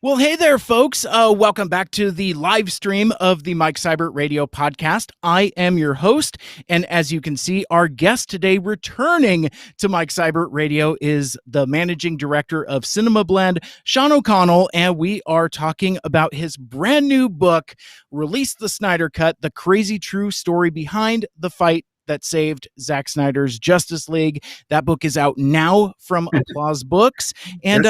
Well, hey there, folks. Welcome back to the live stream of the Mike Seibert Radio podcast. I am your host, and as you can see, our guest today returning to Mike Seibert Radio is the managing director of CinemaBlend, Sean O'Connell, and we are talking about his brand new book, Release the Snyder Cut, the crazy true story behind the fight that saved Zack Snyder's Justice League. That book is out now from Applause Books. And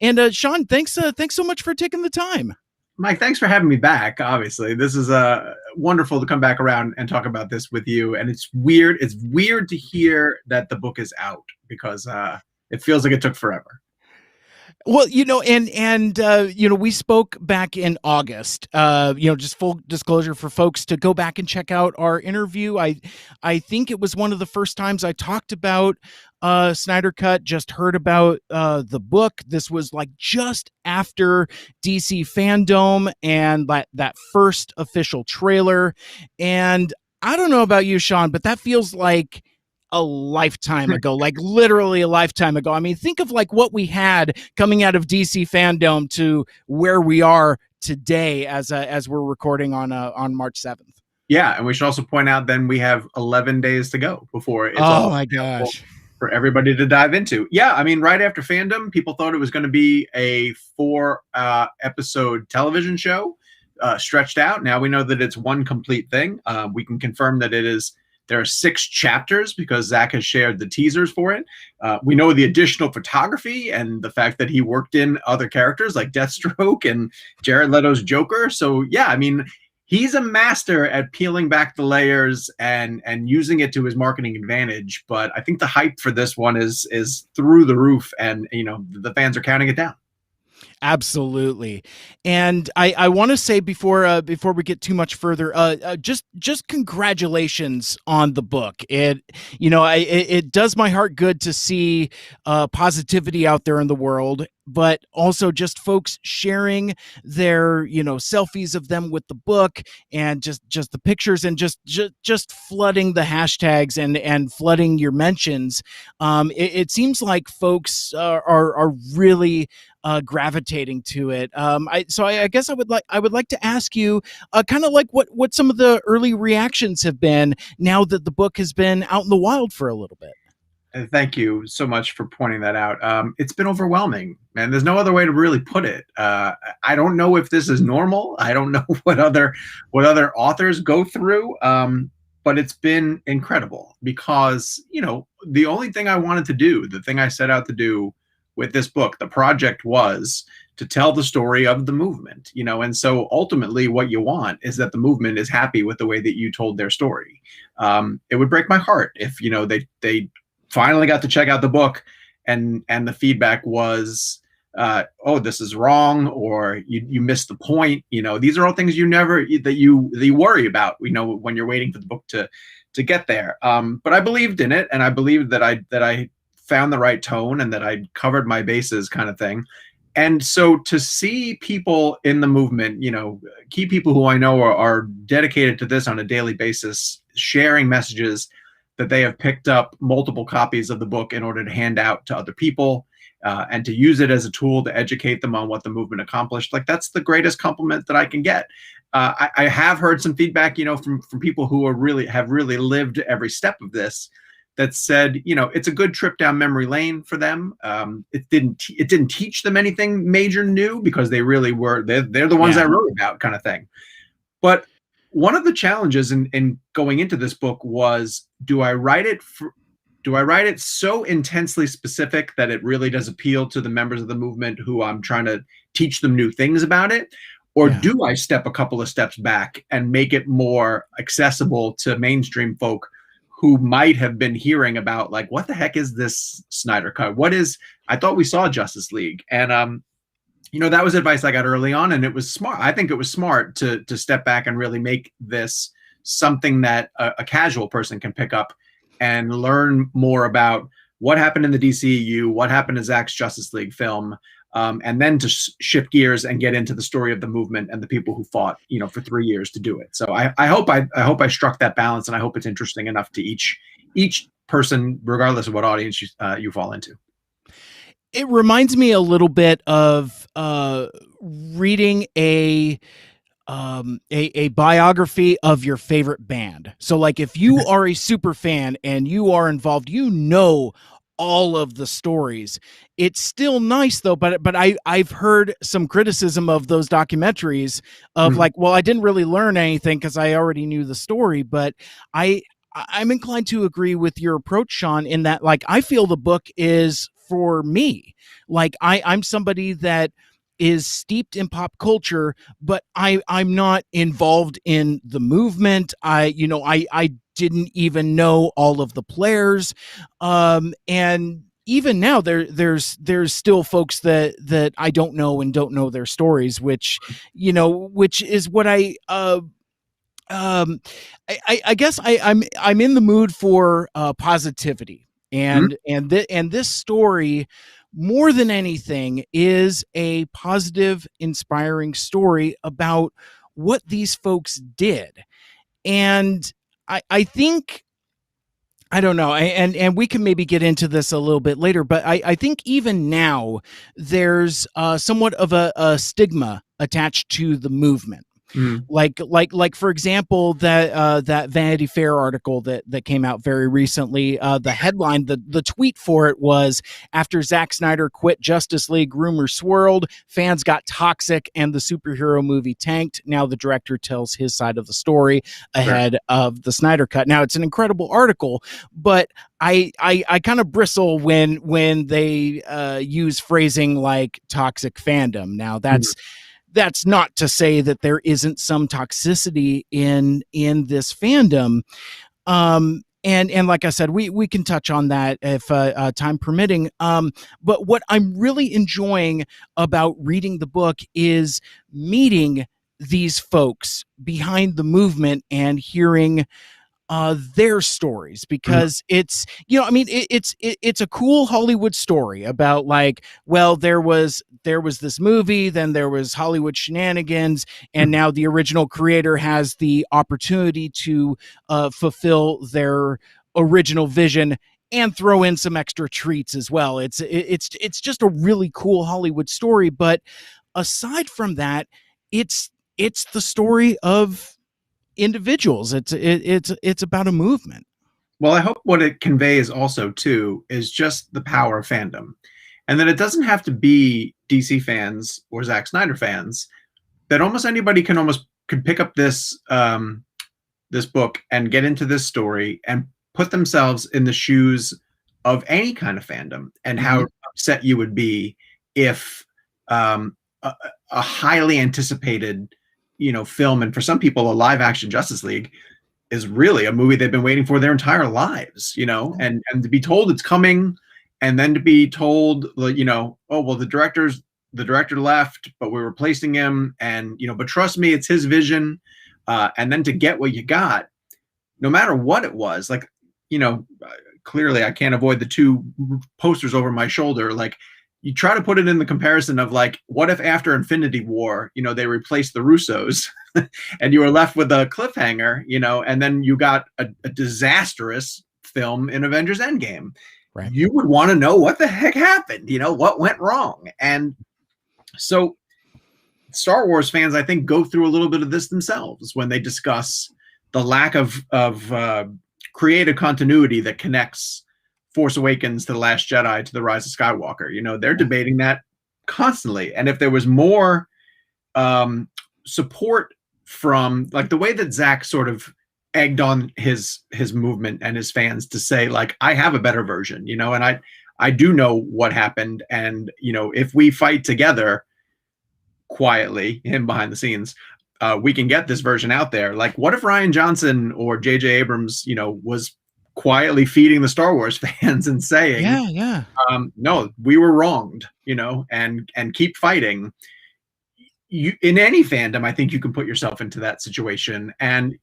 Yes, Sean, thanks so much for taking the time. Mike, thanks for having me back. Obviously, this is wonderful to come back around and talk about this with you. And it's weird. It's weird to hear that the book is out because it feels like it took forever. Well, we spoke back in August. Just full disclosure for folks to go back and check out our interview. I think it was one of the first times I talked about Snyder Cut. Just heard about the book. This was like just after DC Fandom and that first official trailer. And I don't know about you, Sean, but that feels like a lifetime ago, like literally a lifetime ago. I mean, think of like what we had coming out of DC Fandom to where we are today as we're recording on March 7th. Yeah, and we should also point out then we have 11 days to go before it's oh my gosh for everybody to dive into. Yeah, I mean, right after Fandom, people thought it was going to be a 4 episode television show stretched out. Now we know that it's one complete thing. We can confirm that there are 6 chapters because Zack has shared the teasers for it. We know the additional photography and the fact that he worked in other characters like Deathstroke and Jared Leto's Joker. So yeah, I mean, he's a master at peeling back the layers and using it to his marketing advantage. But I think the hype for this one is through the roof, and the fans are counting it down. Absolutely. And I want to say before we get too much further, just congratulations on the book. It does my heart good to see positivity out there in the world, but also just folks sharing their, selfies of them with the book and just the pictures and just flooding the hashtags and flooding your mentions. It seems like folks are really gravitating to it. I guess I would like to ask you kind of like what some of the early reactions have been now that the book has been out in the wild for a little bit. And thank you so much for pointing that out. It's been overwhelming, man. There's no other way to really put it. I don't know if this is normal. I don't know what other authors go through. But it's been incredible because, the only thing I wanted to do, the thing I set out to do with this book, the project was to tell the story of the movement, and so ultimately what you want is that the movement is happy with the way that you told their story. It would break my heart if, they finally got to check out the book and the feedback was, oh, this is wrong, or you missed the point. These are all things that you worry about, when you're waiting for the book to get there. But I believed in it, and I believed that I found the right tone and that I covered my bases, kind of thing. And so to see people in the movement, key people who I know are dedicated to this on a daily basis, sharing messages that they have picked up multiple copies of the book in order to hand out to other people, and to use it as a tool to educate them on what the movement accomplished. Like, that's the greatest compliment that I can get. I have heard some feedback, from people who have really lived every step of this, that said, it's a good trip down memory lane for them. It didn't teach them anything major new because they're the ones I wrote about, kind of thing. But one of the challenges in going into this book was, do I write it so intensely specific that it really does appeal to the members of the movement who I'm trying to teach them new things about it? Or do I step a couple of steps back and make it more accessible to mainstream folk who might have been hearing about, like, what the heck is this Snyder Cut? I thought we saw Justice League. And, that was advice I got early on, and it was smart. I think it was smart to step back and really make this something that a casual person can pick up and learn more about what happened in the DCEU, what happened in Zack's Justice League film, and then to shift gears and get into the story of the movement and the people who fought, for 3 years to do it. So I hope I struck that balance, and I hope it's interesting enough to each person, regardless of what audience you fall into. It reminds me a little bit of reading a biography of your favorite band. So like if you are a super fan and you are involved, you know all of the stories. It's still nice though, but I've heard some criticism of those documentaries of Mhm. like, well, I didn't really learn anything because I already knew the story. But I I'm inclined to agree with your approach, Sean, in that like I feel the book is for me. Like I'm somebody that is steeped in pop culture, but I'm not involved in the movement. I didn't even know all of the players, and even now there's still folks that I don't know and don't know their stories, which which is what um I guess I'm in the mood for positivity, Mhm. and this story more than anything is a positive, inspiring story about what these folks did. And I think I don't know, and we can maybe get into this a little bit later, but I think even now there's somewhat of a stigma attached to the movement, Mhm. like for example that Vanity Fair article that came out very recently. The headline, the tweet for it was, after Zack Snyder quit Justice League, rumors swirled, fans got toxic, and the superhero movie tanked. Now the director tells his side of the story Sure. ahead of the Snyder Cut. Now it's an incredible article, but I kind of bristle when they use phrasing like toxic fandom. Now Mhm. that's not to say that there isn't some toxicity in this fandom. And like I said, we can touch on that if time permitting. But what I'm really enjoying about reading the book is meeting these folks behind the movement and hearing their stories, Mhm. because it's I mean it's a cool Hollywood story about like, well, there was this movie, then there was Hollywood shenanigans, and Mhm. now the original creator has the opportunity to fulfill their original vision and throw in some extra treats as well. It's just a really cool Hollywood story. But aside from that, it's the story of individuals. It's about a movement. Well, I hope what it conveys also too is just the power of fandom, and that it doesn't have to be DC fans or Zack Snyder fans. That almost anybody can almost could pick up this book and get into this story and put themselves in the shoes of any kind of fandom, and Mm-hmm. how upset you would be if a, a highly anticipated film, and for some people a live action Justice League, is really a movie they've been waiting for their entire lives, and to be told it's coming, and then to be told, oh well, the director left, but we're replacing him, and but trust me, it's his vision, and then to get what you got, no matter what it was, like, you know, clearly I can't avoid the two posters over my shoulder. Like, you try to put it in the comparison of like, what if after Infinity War, they replaced the Russos and you were left with a cliffhanger, and then you got a disastrous film in Avengers Endgame. Right. You would want to know what the heck happened, what went wrong. And so Star Wars fans, I think, go through a little bit of this themselves when they discuss the lack of creative continuity that connects Force Awakens to The Last Jedi to The Rise of Skywalker. They're debating that constantly. And if there was more support from, like, the way that Zack sort of egged on his movement and his fans to say, like, I have a better version, and I do know what happened, and if we fight together quietly, him behind the scenes, we can get this version out there. Like, what if Ryan Johnson or J.J. Abrams, was quietly feeding the Star Wars fans and saying, Yeah, yeah. no, we were wronged, and keep fighting. You, in any fandom, I think you can put yourself into that situation. And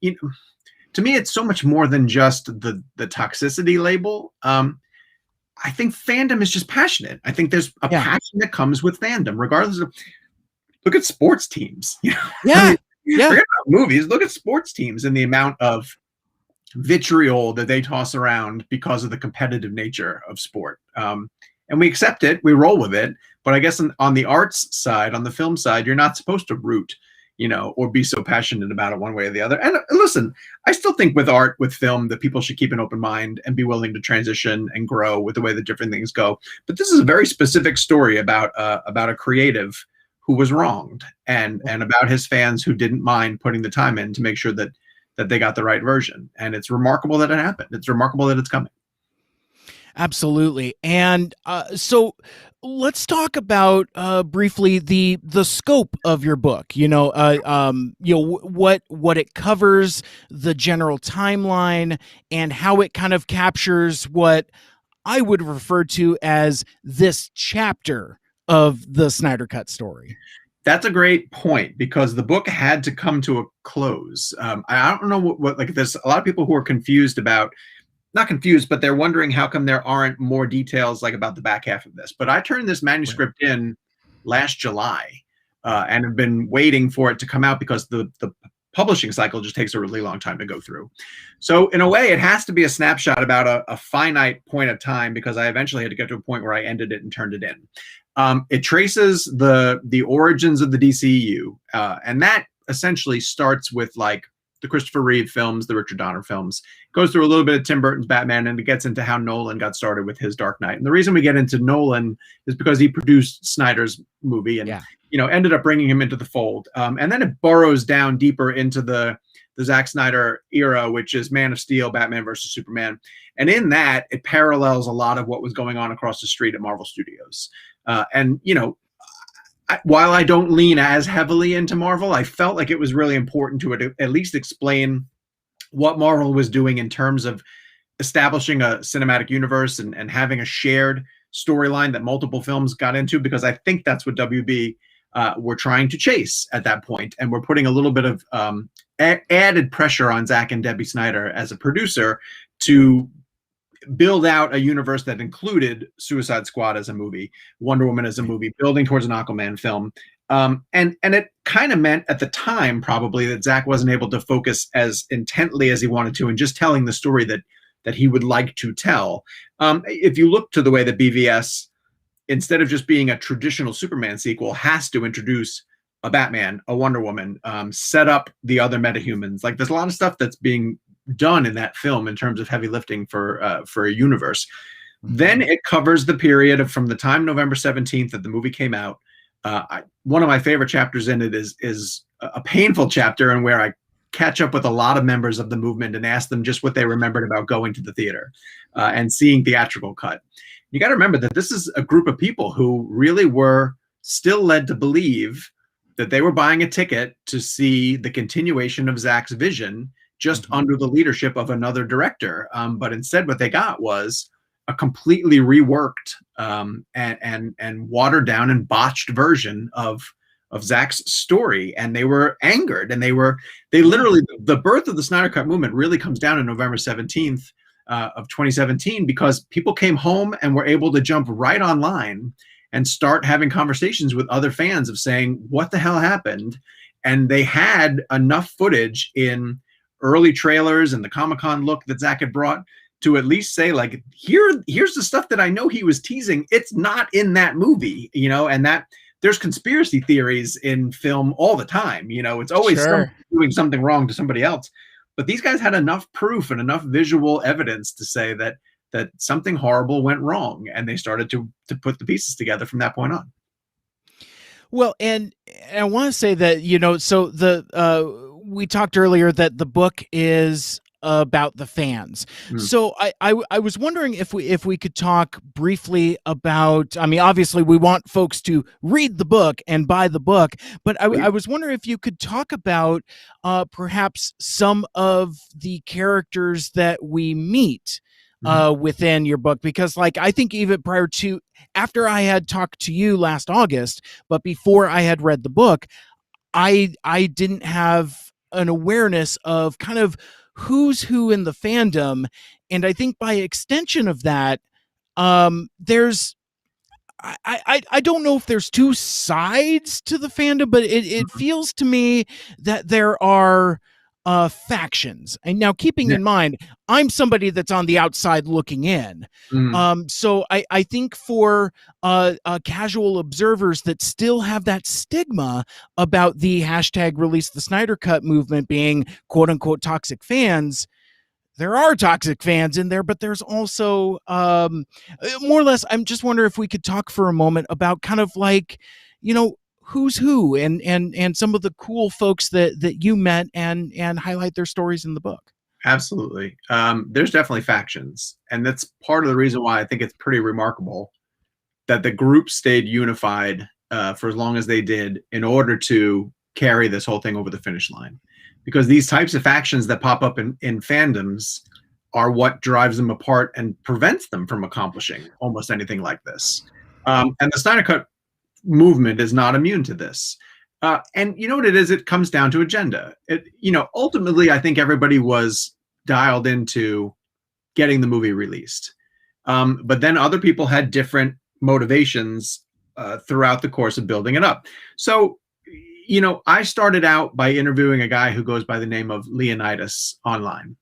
to me, it's so much more than just the toxicity label. I think fandom is just passionate. I think there's a Yeah. passion that comes with fandom, regardless of, look at sports teams. I Yeah. mean, Yeah. forget about movies. Look at sports teams and the amount of vitriol that they toss around because of the competitive nature of sport. and we accept it, we roll with it. But I guess on the arts side, on the film side, you're not supposed to root, or be so passionate about it one way or the other. And listen, I still think with art, with film, that people should keep an open mind and be willing to transition and grow with the way that different things go. But this is a very specific story about a creative who was wronged, and about his fans who didn't mind putting the time in to make sure that they got the right version. And it's remarkable that it happened. It's remarkable that it's coming. Absolutely. And so let's talk about briefly the scope of your book. What it covers, the general timeline, and how it kind of captures what I would refer to as this chapter of the Snyder Cut story. That's a great point, because the book had to come to a close. I don't know what like, there's a lot of people who are confused about, not confused, but they're wondering how come there aren't more details like about the back half of this. But I turned this manuscript in last July, and have been waiting for it to come out because the publishing cycle just takes a really long time to go through. So in a way, it has to be a snapshot about a finite point of time, because I eventually had to get to a point where I ended it and turned it in. It traces the origins of the DCEU, and that essentially starts with like the Christopher Reeve films, the Richard Donner films. Goes through a little bit of Tim Burton's Batman, and it gets into how Nolan got started with his Dark Knight. And the reason we get into Nolan is because he produced Snyder's movie, and ended up bringing him into the fold. And then it burrows down deeper into the Zack Snyder era, which is Man of Steel, Batman versus Superman. And in that, it parallels a lot of what was going on across the street at Marvel Studios. While I don't lean as heavily into Marvel, I felt like it was really important to at least explain what Marvel was doing in terms of establishing a cinematic universe and having a shared storyline that multiple films got into, because I think that's what WB were trying to chase at that point. And we're putting a little bit of added pressure on Zack and Debbie Snyder as a producer to build out a universe that included Suicide Squad as a movie, Wonder Woman as a movie, building towards an Aquaman film. And it kind of meant at the time probably that Zack wasn't able to focus as intently as he wanted to, and just telling the story that he would like to tell. If you look to the way that BVS, instead of just being a traditional Superman sequel, has to introduce a Batman, a Wonder Woman, set up the other metahumans. Like, there's a lot of stuff that's being done in that film in terms of heavy lifting for a universe. Then it covers the period from the time November 17th that the movie came out. One of my favorite chapters in it is a painful chapter, and where I catch up with a lot of members of the movement and ask them just what they remembered about going to the theater and seeing theatrical cut. You got to remember that this is a group of people who really were still led to believe that they were buying a ticket to see the continuation of Zack's vision, just under the leadership of another director. But instead what they got was a completely reworked and watered down and botched version of Zack's story. And they were angered, and they literally, the birth of the Snyder Cut movement really comes down on November 17th of 2017, because people came home and were able to jump right online and start having conversations with other fans of saying, what the hell happened? And they had enough footage in early trailers and the Comic-Con look that Zack had brought to at least say, like, here's the stuff that I know he was teasing. It's not in that movie, and that there's conspiracy theories in film all the time. It's always doing something wrong to somebody else. But these guys had enough proof and enough visual evidence to say that something horrible went wrong, and they started to put the pieces together from that point on. Well, and I want to say that, so we talked earlier that the book is about the fans. So I was wondering if we could talk briefly about, I mean, obviously we want folks to read the book and buy the book, but I was wondering if you could talk about perhaps some of the characters that we meet within your book, because like, I think even after I had talked to you last August, but before I had read the book, I didn't have an awareness of kind of who's who in the fandom. And I think by extension of that, there's, I don't know if there's two sides to the fandom, but it feels to me that there are factions. And now, keeping Yeah. in mind, I'm somebody that's on the outside looking in. Mm, So I think for casual observers that still have that stigma about the hashtag release the Snyder Cut movement being quote unquote toxic fans, there are toxic fans in there, but there's also more or less. I'm just wondering if we could talk for a moment about kind of like, you know, who's who and some of the cool folks that you met and highlight their stories in the book. absolutely. There's definitely factions, and that's part of the reason why I think it's pretty remarkable that the group stayed unified for as long as they did in order to carry this whole thing over the finish line. Because these types of factions that pop up in fandoms are what drives them apart and prevents them from accomplishing almost anything like this. And the Snyder Cut movement is not immune to this. And you know what it is? It comes down to agenda. Ultimately, I think everybody was dialed into getting the movie released. But then other people had different motivations throughout the course of building it up. So, I started out by interviewing a guy who goes by the name of Leonidas online.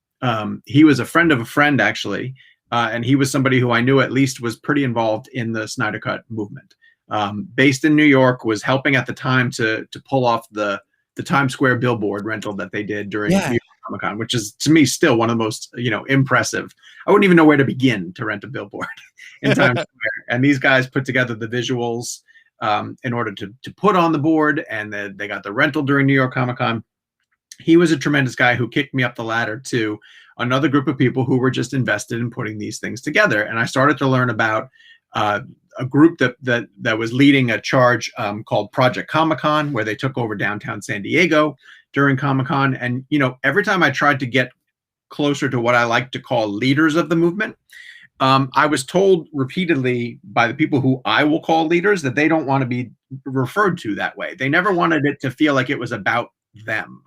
He was a friend of a friend, actually, and he was somebody who I knew at least was pretty involved in the Snyder Cut movement. Based in New York, was helping at the time to pull off the Times Square billboard rental that they did during New Yeah. York Comic Con, which is to me still one of the most impressive. I wouldn't even know where to begin to rent a billboard in Times Square. And these guys put together the visuals in order to put on the board, and they got the rental during New York Comic Con. He was a tremendous guy who kicked me up the ladder to another group of people who were just invested in putting these things together. And I started to learn about a group that was leading a charge called Project Comic-Con, where they took over downtown San Diego during Comic-Con. And, every time I tried to get closer to what I like to call leaders of the movement, I was told repeatedly by the people who I will call leaders that they don't want to be referred to that way. They never wanted it to feel like it was about them.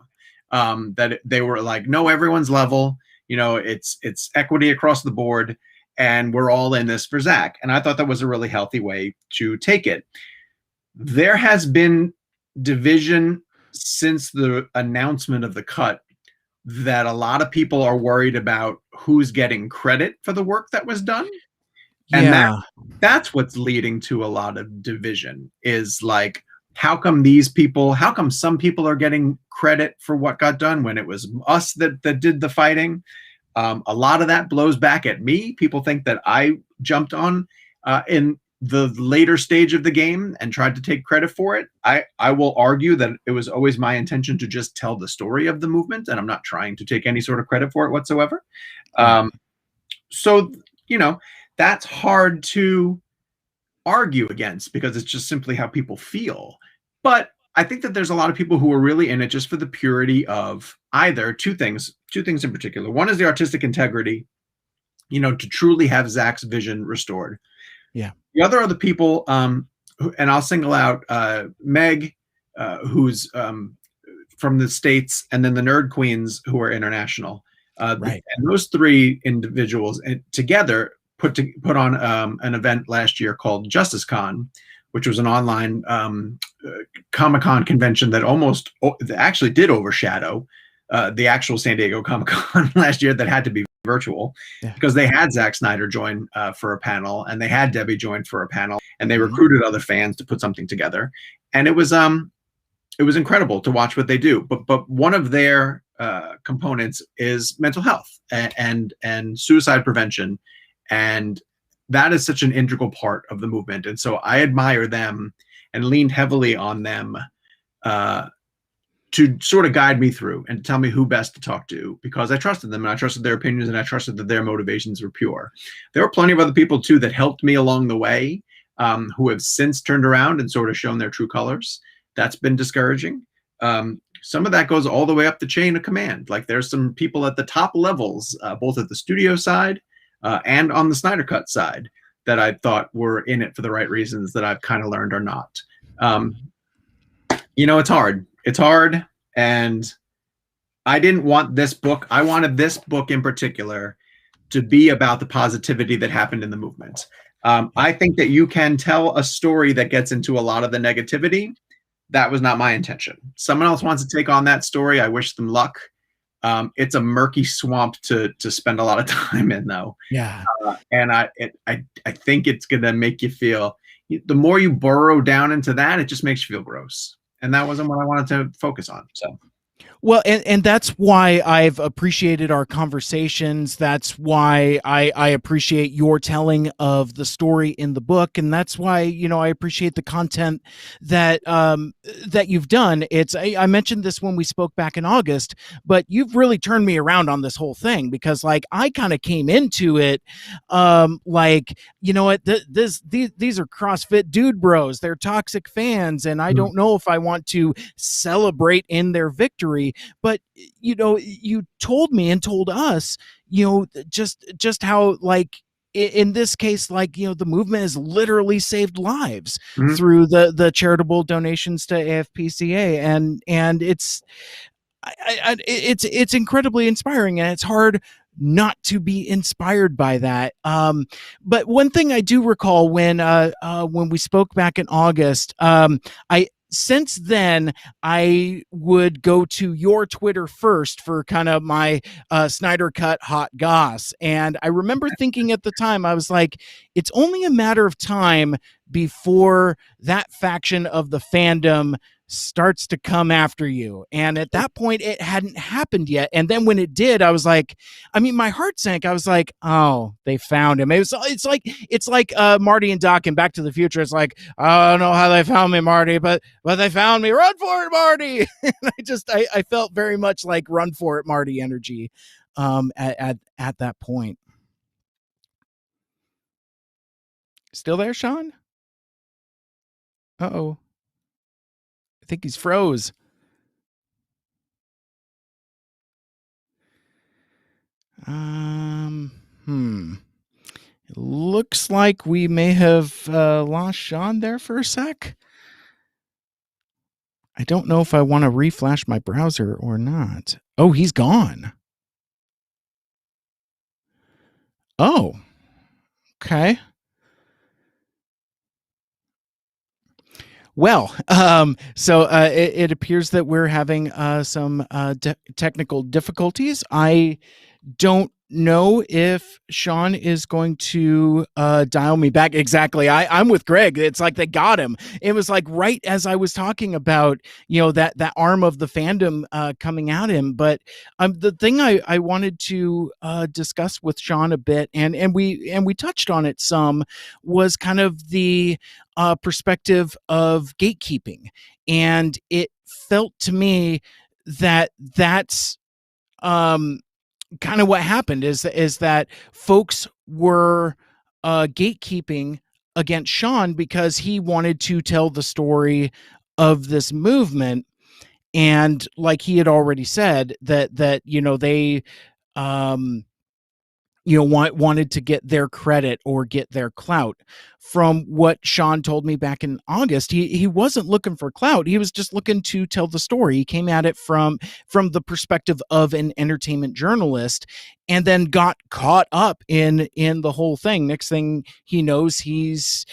That they were like, no, everyone's level. It's equity across the board, and we're all in this for Zack. And I thought that was a really healthy way to take it. There has been division since the announcement of the cut that a lot of people are worried about who's getting credit for the work that was done. And Yeah. that's what's leading to a lot of division, is like, how come some people are getting credit for what got done when it was us that did the fighting? A lot of that blows back at me. People think that I jumped on in the later stage of the game and tried to take credit for it. I will argue that it was always my intention to just tell the story of the movement, and I'm not trying to take any sort of credit for it whatsoever. Right. So, that's hard to argue against because it's just simply how people feel. But I think that there's a lot of people who are really in it just for the purity of either two things in particular. One is the artistic integrity, to truly have Zack's vision restored. Yeah. The other are the people, and I'll single out Meg, who's from the States, and then the Nerd Queens, who are international. Right. And those three individuals together put on an event last year called Justice Con, which was an online Comic-Con convention that actually did overshadow the actual San Diego Comic-Con last year, that had to be virtual, because they had Zack Snyder join for a panel, and they had Debbie join for a panel, and they recruited other fans to put something together. And it was incredible to watch what they do. But one of their components is mental health and suicide prevention. And that is such an integral part of the movement. And so I admire them and leaned heavily on them to sort of guide me through and tell me who best to talk to, because I trusted them and I trusted their opinions and I trusted that their motivations were pure. There were plenty of other people too that helped me along the way, who have since turned around and sort of shown their true colors. That's been discouraging. Some of that goes all the way up the chain of command. Like, there's some people at the top levels, both at the studio side and on the Snyder Cut side, that I thought were in it for the right reasons, that I've kind of learned are not. It's hard. It's hard. And I didn't want this book. I wanted this book in particular to be about the positivity that happened in the movement. I think that you can tell a story that gets into a lot of the negativity. That was not my intention. Someone else wants to take on that story. I wish them luck. It's a murky swamp to spend a lot of time in, though. Yeah. And I think it's gonna make you feel, the more you burrow down into that, it just makes you feel gross. And that wasn't what I wanted to focus on. So Well, and that's why I've appreciated our conversations. That's why I appreciate your telling of the story in the book, and that's why, I appreciate the content that you've done. I mentioned this when we spoke back in August, but you've really turned me around on this whole thing, because like I kind of came into it like, you know what, these are CrossFit dude bros. They're toxic fans, and I mm, don't know if I want to celebrate in their victory. But you told me and told us, just how, like, in this case, like, the movement has literally saved lives mhm, through the charitable donations to AFPCA, and it's incredibly inspiring, and it's hard not to be inspired by that. But one thing I do recall when we spoke back in August, I since then I would go to your Twitter first for kind of my Snyder Cut hot goss, and I remember thinking at the time, I was like, it's only a matter of time before that faction of the fandom starts to come after you. And at that point, it hadn't happened yet. And then when it did, I was like, I mean, my heart sank. I was like, oh, they found him. It's like Marty and Doc in Back to the Future. It's like, I don't know how they found me, Marty, but they found me. Run for it, Marty. And I felt very much like run for it, Marty energy at that point. Still there, Sean? Uh-oh. I think he's froze. Um, hmm. It looks like we may have lost Sean there for a sec. I don't know if I want to reflash my browser or not. Oh, he's gone. Oh, okay. Well, so it appears that we're having some technical difficulties. I don't know if Sean is going to dial me back. Exactly. I'm with Greg. It's like they got him. It was like right as I was talking about, that arm of the fandom coming at him. But the thing I wanted to discuss with Sean a bit, and we touched on it some, was kind of the perspective of gatekeeping. And it felt to me that that's um kind of what happened, is that folks were gatekeeping against Sean because he wanted to tell the story of this movement. And like he had already said, that they um wanted to get their credit or get their clout. From what Sean told me back in August, he wasn't looking for clout. He was just looking to tell the story. He came at it from the perspective of an entertainment journalist, and then got caught up in the whole thing. Next thing he knows, he's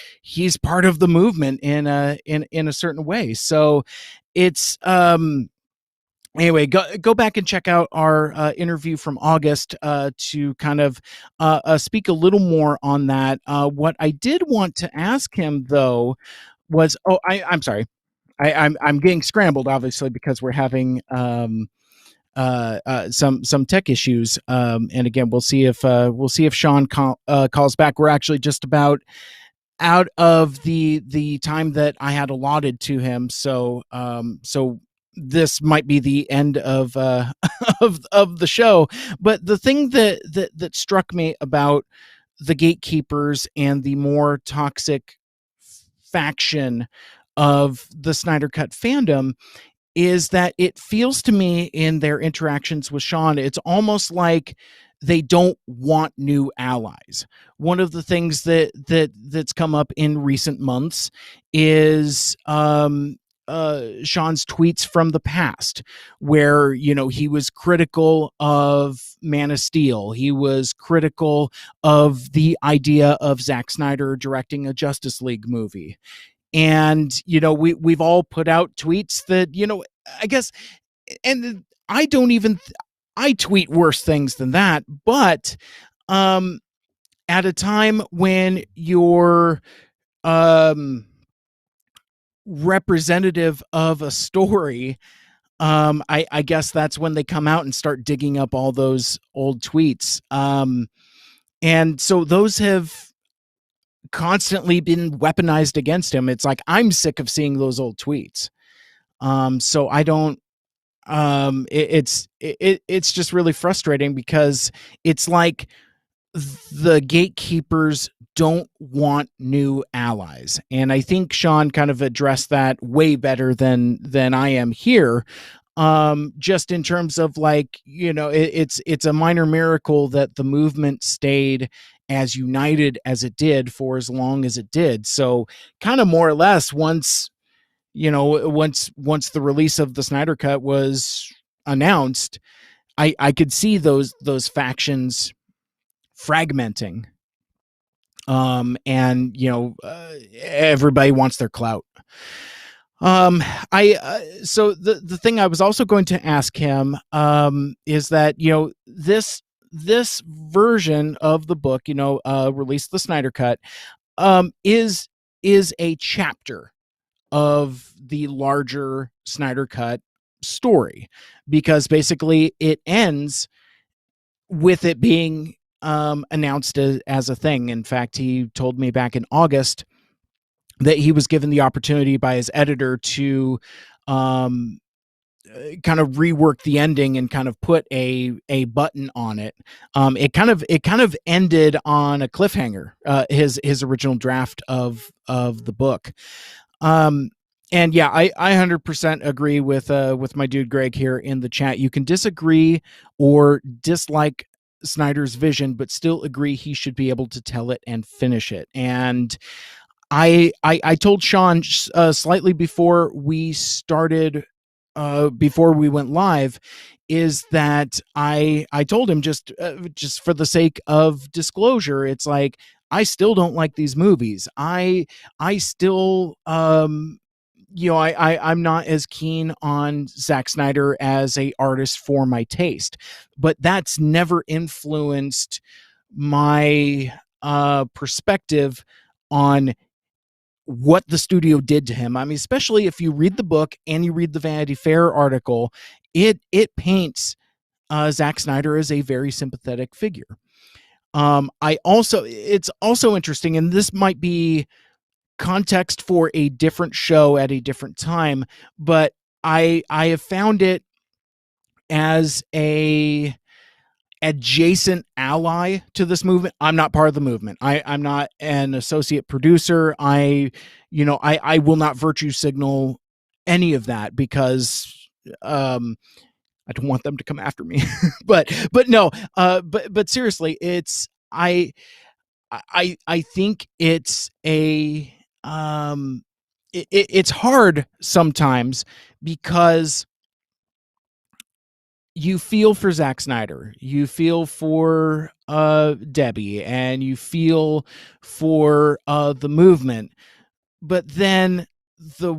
part of the movement in a certain way. So it's anyway, go back and check out our interview from August to kind of speak a little more on that. What I did want to ask him though was, I'm sorry, I'm getting scrambled, obviously, because we're having some tech issues. And again, we'll see if Sean calls back. We're actually just about out of the time that I had allotted to him. So this might be the end of of the show. But the thing that struck me about the gatekeepers and the more toxic faction of the Snyder Cut fandom is that it feels to me, in their interactions with Sean, it's almost like they don't want new allies. One of the things that's come up in recent months is Sean's tweets from the past, where he was critical of Man of Steel. He was critical of the idea of Zack Snyder directing a Justice League movie. And we've all put out tweets that I guess, and I don't even I tweet worse things than that, but um, at a time when you're um, representative of a story, I guess that's when they come out and start digging up all those old tweets. And so those have constantly been weaponized against him. It's like I'm sick of seeing those old tweets. So I don't. It's just really frustrating because it's like the gatekeepers don't want new allies, and I think Sean kind of addressed that way better than I am here. Just in terms of like, it's a minor miracle that the movement stayed as united as it did for as long as it did. So kind of more or less once the release of the Snyder Cut was announced, I could see those factions fragmenting. And everybody wants their clout. I So the thing I was also going to ask him is that this version of the book, released the Snyder Cut, is a chapter of the larger Snyder Cut story, because basically it ends with it being announced as a thing. In fact, he told me back in August that he was given the opportunity by his editor to um, kind of rework the ending and kind of put a button on it. It kind of ended on a cliffhanger. His original draft of the book. Um, and yeah, I 100% agree with my dude Greg here in the chat. You can disagree or dislike Snyder's vision, but still agree he should be able to tell it and finish it. And I told Sean slightly before we started, before we went live, is that I told him, just for the sake of disclosure, it's like I still don't like these movies. I still I'm not as keen on Zack Snyder as a artist for my taste, but that's never influenced my perspective on what the studio did to him. I mean, especially if you read the book and you read the Vanity Fair article, it paints Zack Snyder as a very sympathetic figure. It's also interesting, and this might be context for a different show at a different time, but I have found it as a adjacent ally to this movement. I'm not part of the movement. I'm not an associate producer. I will not virtue signal any of that because I don't want them to come after me. but no, but seriously, I think it's it's hard sometimes because you feel for Zack Snyder, you feel for Debbie, and you feel for the movement, but then the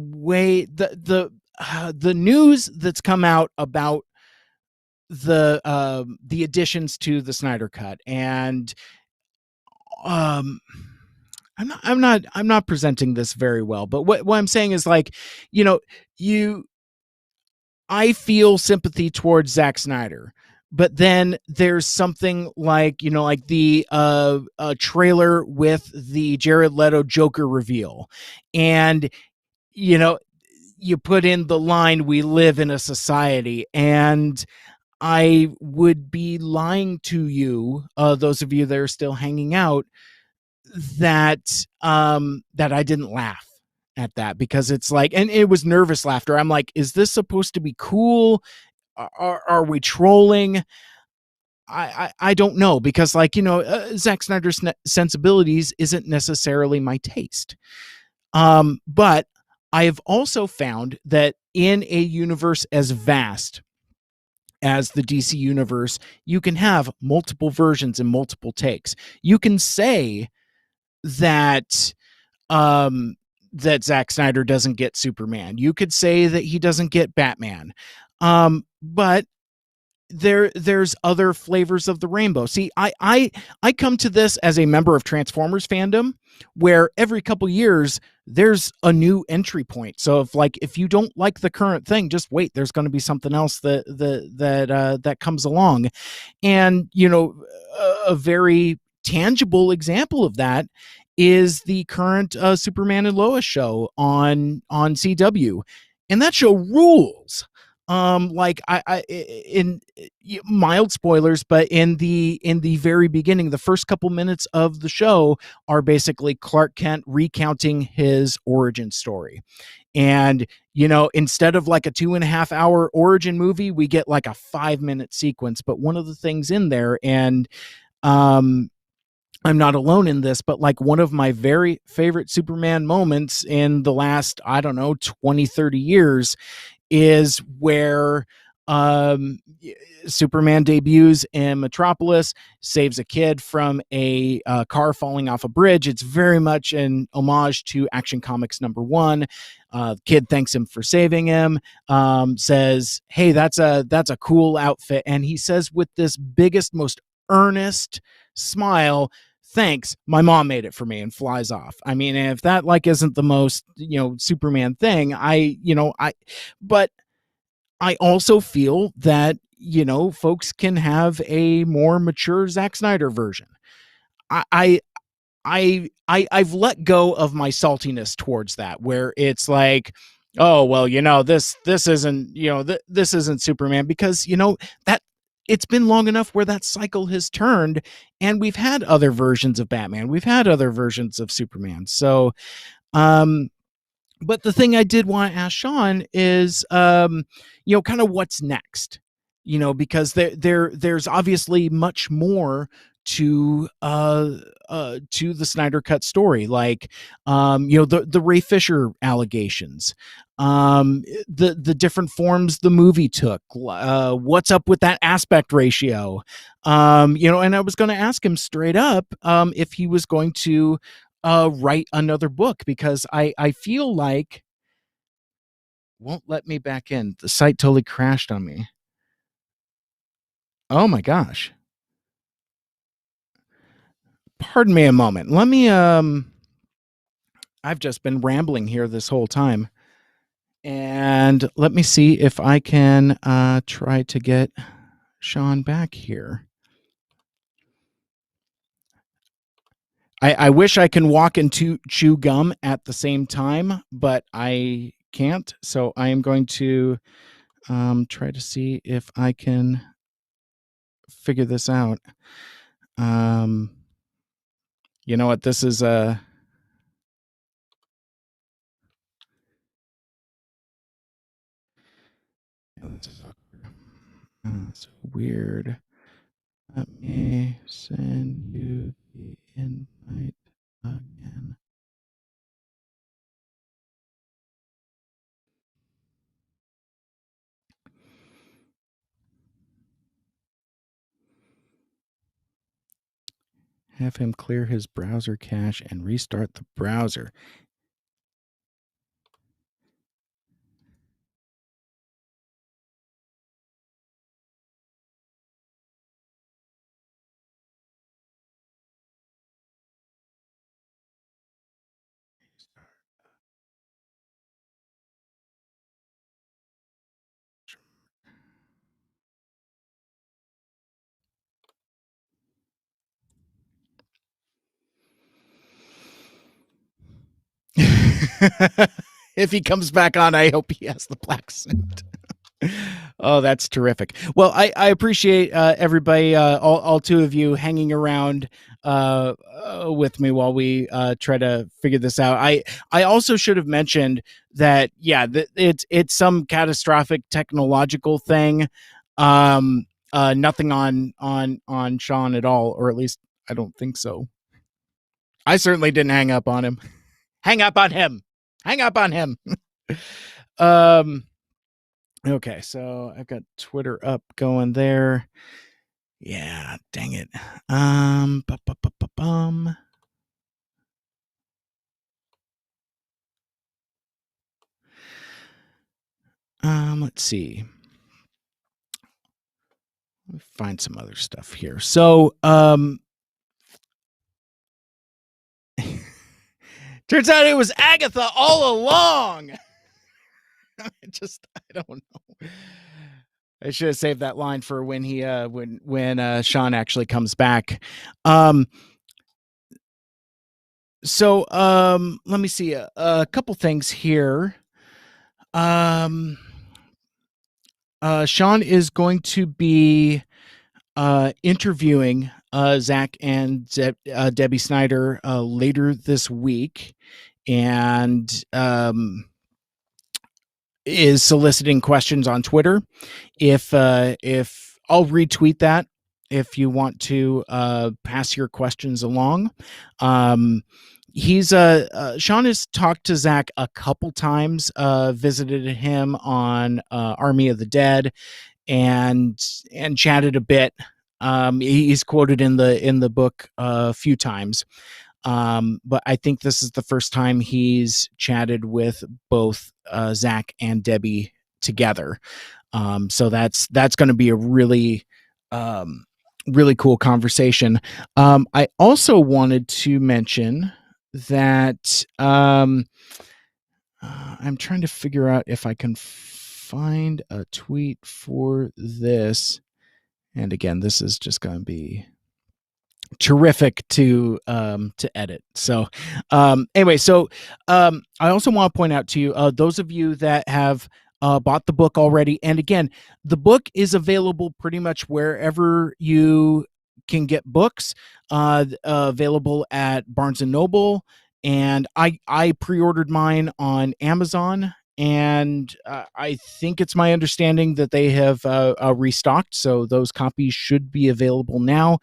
news that's come out about the additions to the Snyder Cut, and um I'm not presenting this very well, but what I'm saying is, like, you know, you I feel sympathy towards Zack Snyder, but then there's something like, like the trailer with the Jared Leto Joker reveal, and you know you put in the line, "We live in a society," and I would be lying to you, those of you that are still hanging out, that I didn't laugh at that, because it's like, and it was nervous laughter. I'm like, is this supposed to be cool? Are we trolling? I don't know, because, like, Zack Snyder's sensibilities isn't necessarily my taste. But I have also found that in a universe as vast as the DC universe, you can have multiple versions and multiple takes. You can say that that Zack Snyder doesn't get Superman. You could say that he doesn't get Batman. But there's other flavors of the rainbow. See, I come to this as a member of Transformers fandom, where every couple years there's a new entry point. So if you don't like the current thing, just wait. There's going to be something else that comes along, and a very tangible example of that is the current Superman and Lois show on CW, and that show rules. Like I in mild spoilers, but in the very beginning, the first couple minutes of the show are basically Clark Kent recounting his origin story. And instead of like a 2.5 hour origin movie, we get like a 5 minute sequence. But one of the things in there, and um I'm not alone in this, but like one of my very favorite Superman moments in the last, I don't know, 20, 30 years is where um Superman debuts in Metropolis, saves a kid from a car falling off a bridge. It's very much an homage to Action Comics #1. The kid thanks him for saving him, says, "Hey, that's a cool outfit," and he says with this biggest, most earnest smile, "Thanks, my mom made it for me," and flies off. I mean, if that like isn't the most Superman thing, but I also feel that folks can have a more mature Zack Snyder version. I I've let go of my saltiness towards that, where it's like, oh well, this isn't this isn't Superman, because that it's been long enough where that cycle has turned, and we've had other versions of Batman, we've had other versions of Superman. So um but the thing I did want to ask Sean is, kind of what's next, because there's obviously much more to the Snyder Cut story, like, the Ray Fisher allegations, the different forms the movie took, what's up with that aspect ratio, and I was going to ask him straight up, if he was going to write another book, because I feel like won't let me back in. The site totally crashed on me. Oh my gosh. Pardon me a moment. Let me I've just been rambling here this whole time. And let me see if I can try to get Sean back here. I wish I can walk and chew gum at the same time, but I can't. So I am going to try to see if I can figure this out. Um, you know what? This is so weird. Let me send you the invite again. Have him clear his browser cache and restart the browser. If he comes back on, I hope he has the black suit. Oh, that's terrific. Well, I appreciate everybody, all two of you, hanging around with me while we try to figure this out. I also should have mentioned that, yeah, it's some catastrophic technological thing. Nothing on Sean at all, or at least I don't think so. I certainly didn't hang up on him. Hang up on him. Hang up on him. um. Okay, so I've got Twitter up going there. Yeah, dang it. Bum. Let's see. me find some other stuff here. So, turns out it was Agatha all along. I don't know. I should have saved that line for when Sean actually comes back. Let me see a couple things here. Sean is going to be interviewing Zack and Debbie Snyder later this week, and is soliciting questions on Twitter. If I'll retweet that if you want to pass your questions along. He's Sean has talked to Zack a couple times, visited him on Army of the Dead, and chatted a bit. He's quoted in the book a few times, but I think this is the first time he's chatted with both Zack and Debbie together. So that's going to be a really really cool conversation. I also wanted to mention that I'm trying to figure out if I can find a tweet for this. And again, this is just going to be terrific to edit. So anyway, I also want to point out to you, those of you that have bought the book already, and again, the book is available pretty much wherever you can get books, available at Barnes and Noble, and I pre-ordered mine on Amazon, and I think it's my understanding that they have restocked, so those copies should be available now.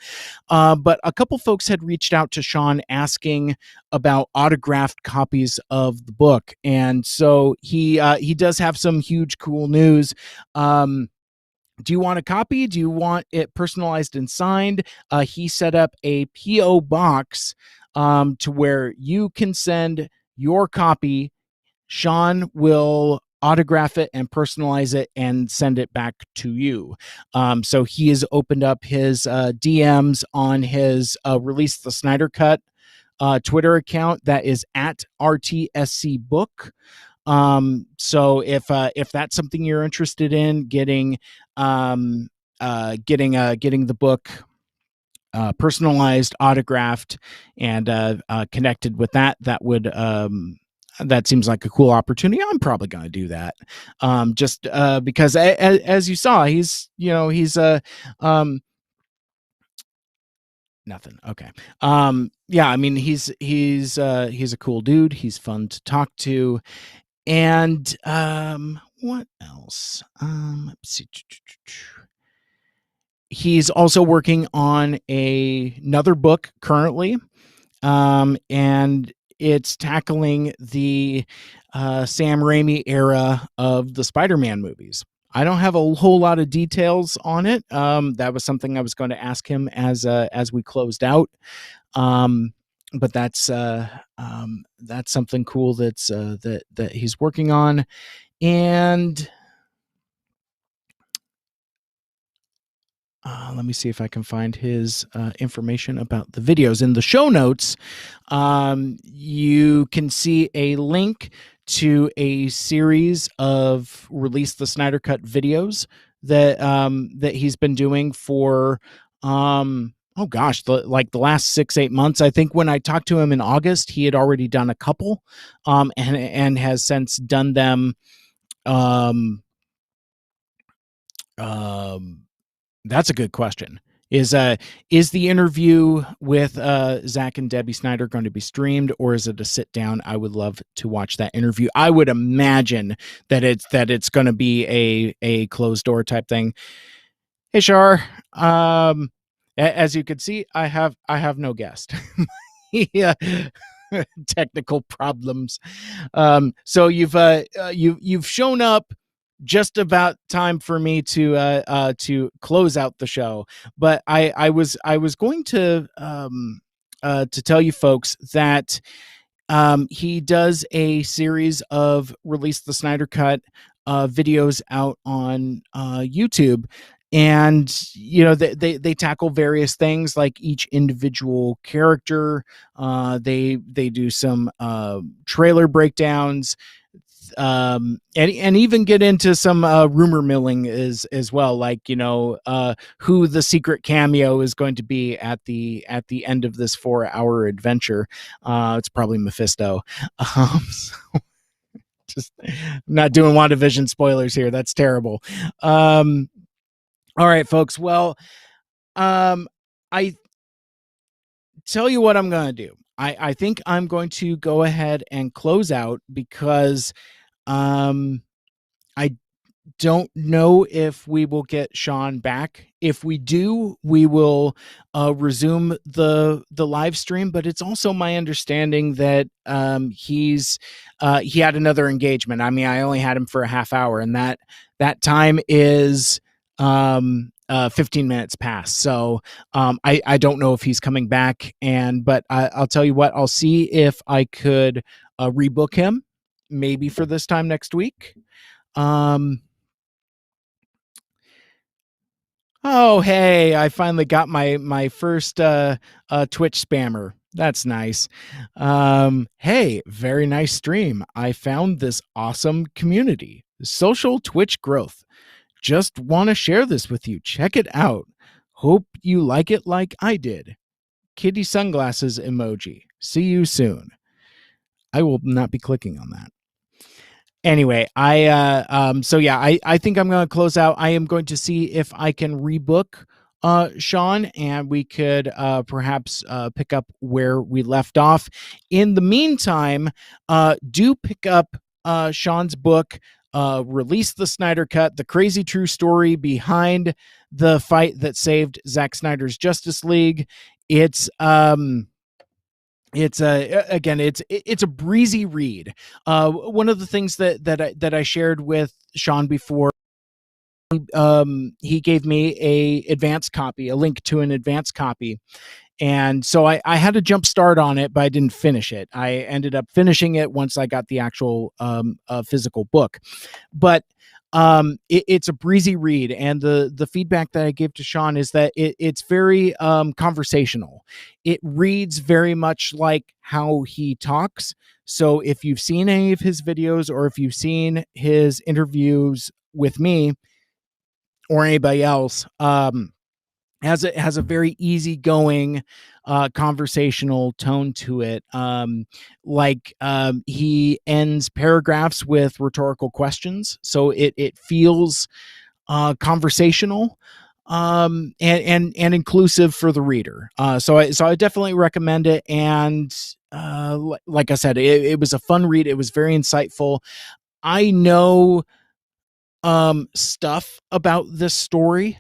But a couple folks had reached out to Sean asking about autographed copies of the book, and so he does have some huge cool news. Do you want a copy? Do you want it personalized and signed? He set up a PO box to where you can send your copy. Sean will autograph it and personalize it and send it back to you. So he has opened up his DMs on his Release the Snyder Cut Twitter account that is at RTSC Book. So if that's something you're interested in, getting the book personalized, autographed, and connected with that would that seems like a cool opportunity. I'm probably going to do that, just because as you saw, he's nothing. Okay. Yeah, I mean, he's a cool dude. He's fun to talk to. And what else? Let's see. He's also working on another book currently, and it's tackling the Sam Raimi era of the Spider-Man movies. I don't have a whole lot of details on it. That was something I was going to ask him as we closed out. But that's something cool that he's working on. And let me see if I can find his information about the videos. In the show notes, you can see a link to a series of Release the Snyder Cut videos that he's been doing for the last 6-8 months. I think when I talked to him in August, he had already done a couple, and has since done them. That's a good question. Is the interview with Zack and Debbie Snyder going to be streamed, or is it a sit down? I would love to watch that interview. I would imagine that it's going to be a closed door type thing. Hey, Shar. As you can see, I have no guest. Yeah. Technical problems. So you've shown up just about time for me to close out the show, but I was going to tell you folks that he does a series of Release the Snyder Cut videos out on YouTube, and they tackle various things, like each individual character. They do some trailer breakdowns, and even get into some rumor milling as well, like who the secret cameo is going to be at the end of this 4-hour adventure. It's probably Mephisto. So just not doing WandaVision spoilers here. That's terrible. All right, folks. Well, I tell you what I'm going to do. I think I'm going to go ahead and close out, because I don't know if we will get Sean back. If we do, we will resume the live stream. But it's also my understanding that he had another engagement. I mean, I only had him for a half hour, and that time is 15 minutes past. So I don't know if he's coming back. But I'll tell you what, I'll see if I could rebook him, maybe for this time next week. Oh, hey, I finally got my first Twitch spammer. That's nice. Hey, very nice stream. I found this awesome community, social Twitch growth. Just want to share this with you. Check it out. Hope you like it like I did. Kitty sunglasses emoji. See you soon. I will not be clicking on that. Anyway, so yeah, I think I'm going to close out. I am going to see if I can rebook Sean, and we could perhaps pick up where we left off. In the meantime, do pick up Sean's book, Release the Snyder Cut, the crazy true story behind the fight that saved Zack Snyder's Justice League. It's it's a breezy read. One of the things that I shared with Sean before, he gave me a link to an advanced copy, and so I had a jump start on it, but I didn't finish it. I ended up finishing it once I got the actual physical book. But it's a breezy read, and the feedback that I gave to Sean is that it's very conversational. It reads very much like how he talks. So if you've seen any of his videos, or if you've seen his interviews with me or anybody else, has a very easygoing conversational tone to it. He ends paragraphs with rhetorical questions, so it feels conversational, and inclusive for the reader. So I definitely recommend it. And like I said, it was a fun read. It was very insightful. I know stuff about this story,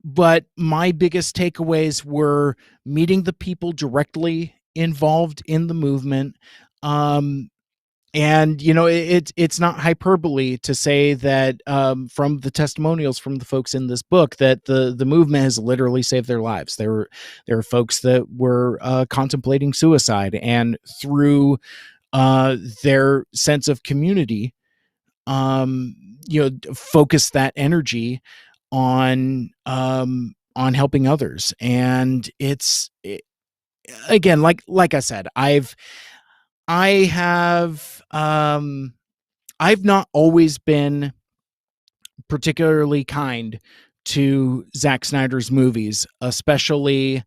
but my biggest takeaways were meeting the people directly involved in the movement. And it's not hyperbole to say that, from the testimonials from the folks in this book, that the movement has literally saved their lives. There are folks that were contemplating suicide, and through their sense of community, focus that energy on helping others. And again, like I said, I have I've not always been particularly kind to Zack Snyder's movies, especially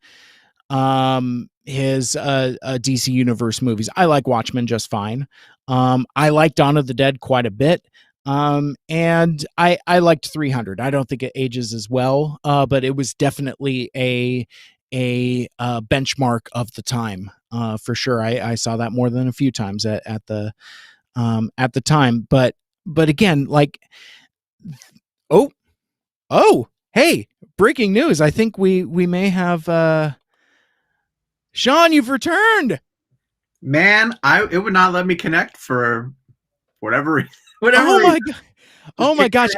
his DC Universe movies. I like Watchmen just fine. I like Dawn of the Dead quite a bit. And I liked 300. I don't think it ages as well, but it was definitely a benchmark of the time, for sure. I saw that more than a few times at the time. But again, like, oh hey, breaking news! I think we may have Sean. You've returned. Man, it would not let me connect for whatever reason. Oh my god! Oh my gosh!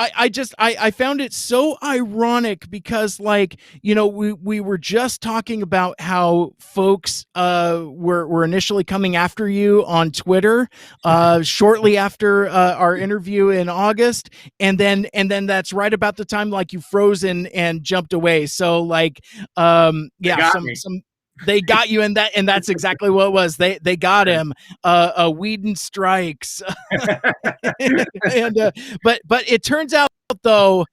I found it so ironic because, like, you know, we were just talking about how folks were initially coming after you on Twitter shortly after our interview in August, and then that's right about the time like you froze and jumped away. So like They yeah, got me. some they got you, and that's exactly what it was. They got him. Whedon strikes. And but it turns out though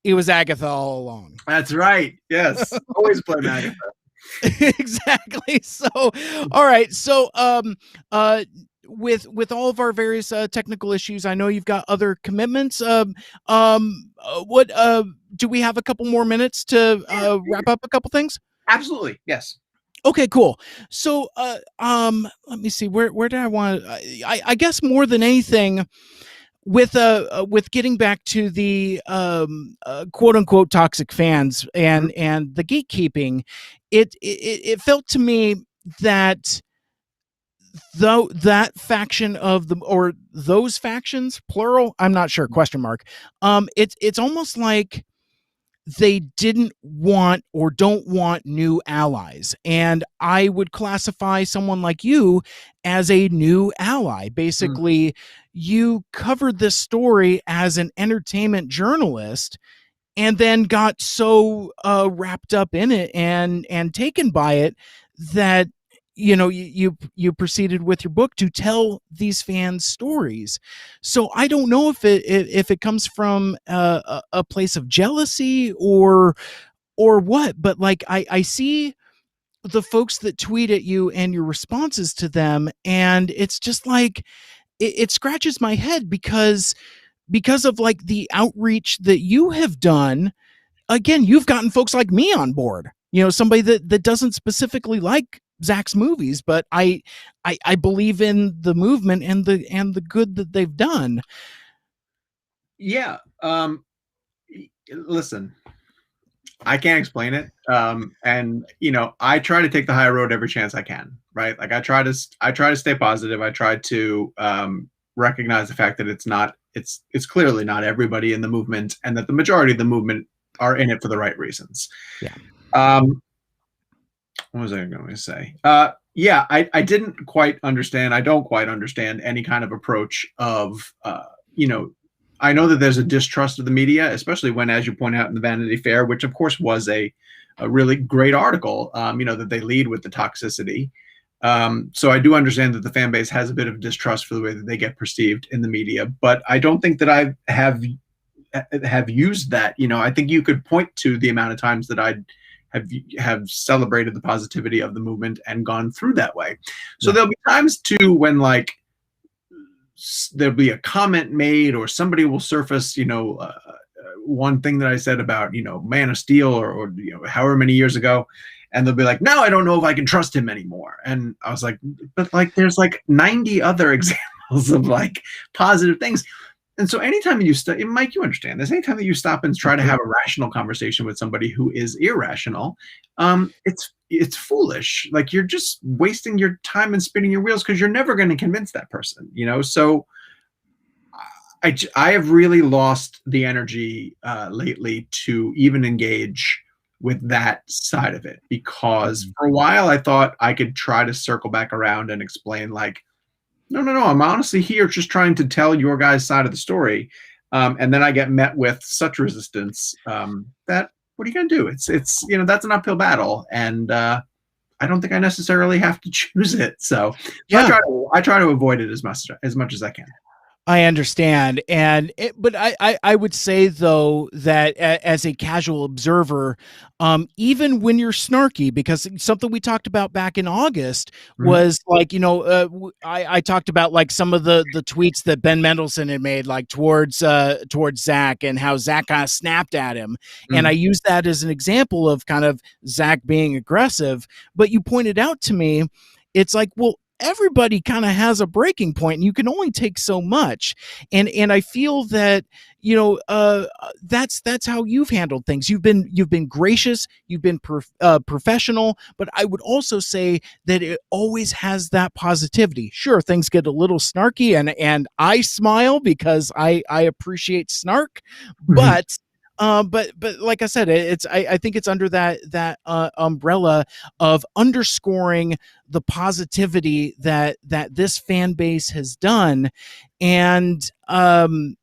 it was Agatha all along. That's right. Yes. Always play Agatha. Exactly. So all right. So with all of our various technical issues, I know you've got other commitments. What do we have a couple more minutes to wrap up a couple things? Absolutely. Yes. Okay, cool. So let me see, where did I want to, I guess more than anything, with getting back to the quote unquote toxic fans Mhm. and the gatekeeping, it felt to me that though that faction of the, or those factions plural, I'm not sure, question mark, it's almost like they didn't want or don't want new allies. And I would classify someone like you as a new ally. Mm. Basically, you covered this story as an entertainment journalist and then got so wrapped up in it and taken by it that you know you proceeded with your book to tell these fans stories. So I don't know if it comes from a place of jealousy or what, but like I see the folks that tweet at you and your responses to them, and it's just like it scratches my head because of like the outreach that you have done. Again, you've gotten folks like me on board. You know, somebody that doesn't specifically like Zack's movies, but I believe in the movement and the good that they've done. Yeah. Listen, I can't explain it. And you know, I try to take the high road every chance I can, right? Like I try to stay positive. I try to recognize the fact that it's clearly not everybody in the movement, and that the majority of the movement are in it for the right reasons. Yeah. Um, what was I going to say? Yeah, I didn't quite understand. I don't quite understand any kind of approach of, you know, I know that there's a distrust of the media, especially when, as you point out in the Vanity Fair, which of course was a really great article, you know, that they lead with the toxicity. So I do understand that the fan base has a bit of distrust for the way that they get perceived in the media, but I don't think that I have used that. You know, I think you could point to the amount of times that I have celebrated the positivity of the movement and gone through that way. So Yeah. there'll be times too when like there'll be a comment made or somebody will surface, you know, one thing that I said about, you know, Man of Steel or you know, however many years ago, and they'll be like, now I don't know if I can trust him anymore. And I was like, but like there's like 90 other examples of like positive things. And so anytime you Mike, you understand this. Anytime that you stop and try to have a rational conversation with somebody who is irrational, it's foolish. Like you're just wasting your time and spinning your wheels because you're never going to convince that person. You know, so I have really lost the energy lately to even engage with that side of it, because Mhm. for a while I thought I could try to circle back around and explain like, no, no, no. I'm honestly here just trying to tell your guys' side of the story. And then I get met with such resistance that what are you going to do? It's you know, that's an uphill battle, and I don't think I necessarily have to choose it. So Yeah. I try to avoid it as much as I can. I understand, but I would say though that as a casual observer, even when you're snarky, because something we talked about back in August Mhm. was like, you know, I talked about like some of the tweets that Ben Mendelsohn had made like towards Zack, and how Zack kind of snapped at him, and I Mhm. used that as an example of kind of Zack being aggressive. But you pointed out to me, it's like, well, everybody kind of has a breaking point, and you can only take so much. And I feel that, that's how you've handled things. You've been gracious, you've been professional, but I would also say that it always has that positivity. Sure, things get a little snarky, and I smile because I appreciate snark, but but like I said, I think it's under that umbrella of underscoring the positivity that this fan base has done. And um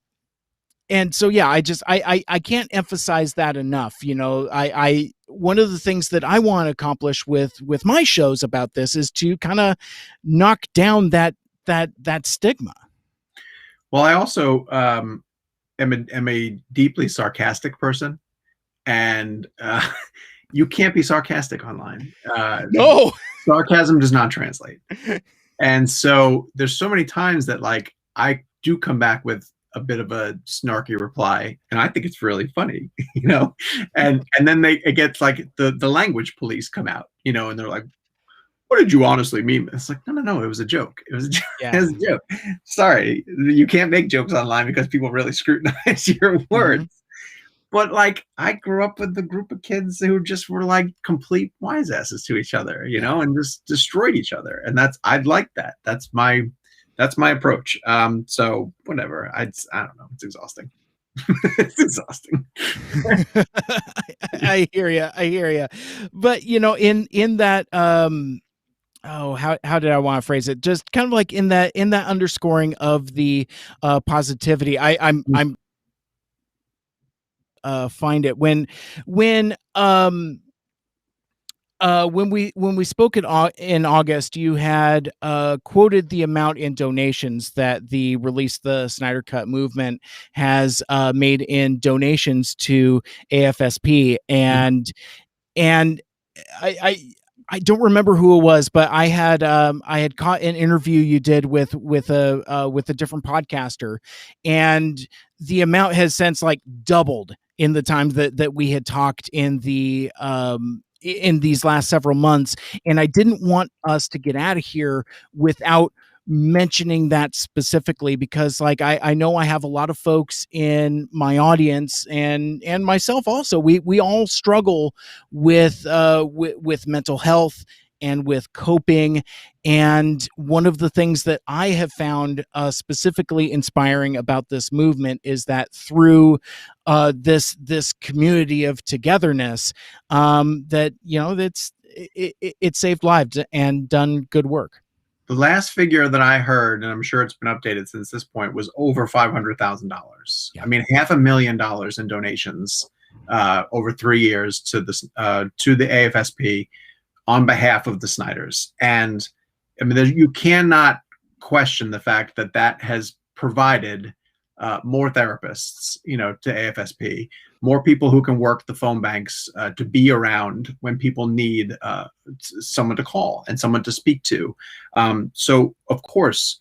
and so yeah, I can't emphasize that enough. I one of the things that I want to accomplish with my shows about this is to kind of knock down that stigma. Well, I also am a deeply sarcastic person, and you can't be sarcastic online. No. Sarcasm does not translate. And so there's so many times that like I do come back with a bit of a snarky reply, and I think it's really funny, and then it gets like the language police come out, and they're like, "What did you honestly mean?" It's like, no, it was a joke. It was a joke. It Yeah. was a joke. Sorry, you can't make jokes online because people really scrutinize your words. Mhm. But like, I grew up with a group of kids who just were like complete wise asses to each other, Yeah. and just destroyed each other. And I'd like that. That's my approach. So whatever. I don't know. It's exhausting. It's exhausting. I hear you. I hear you. But in that oh, how did I want to phrase it? Just kind of like in that underscoring of the positivity. I'm find it when we spoke in August, you had quoted the amount in donations that the Snyder Cut movement has made in donations to AFSP. And I, I I don't remember who it was, but I had caught an interview you did with a different podcaster, and the amount has since like doubled in the time that we had talked in these last several months. And I didn't want us to get out of here without mentioning that specifically, because like I know I have a lot of folks in my audience, and myself also, we all struggle with mental health and with coping. And one of the things that I have found specifically inspiring about this movement is that through this community of togetherness, that it saved lives and done good work. The last figure that I heard, and I'm sure it's been updated since this point, was over $500,000. Yeah. I mean, $500,000 in donations over 3 years to the AFSP on behalf of the Snyders. And I mean, you cannot question the fact that that has provided more therapists, to AFSP, more people who can work the phone banks to be around when people need someone to call and someone to speak to. So, of course,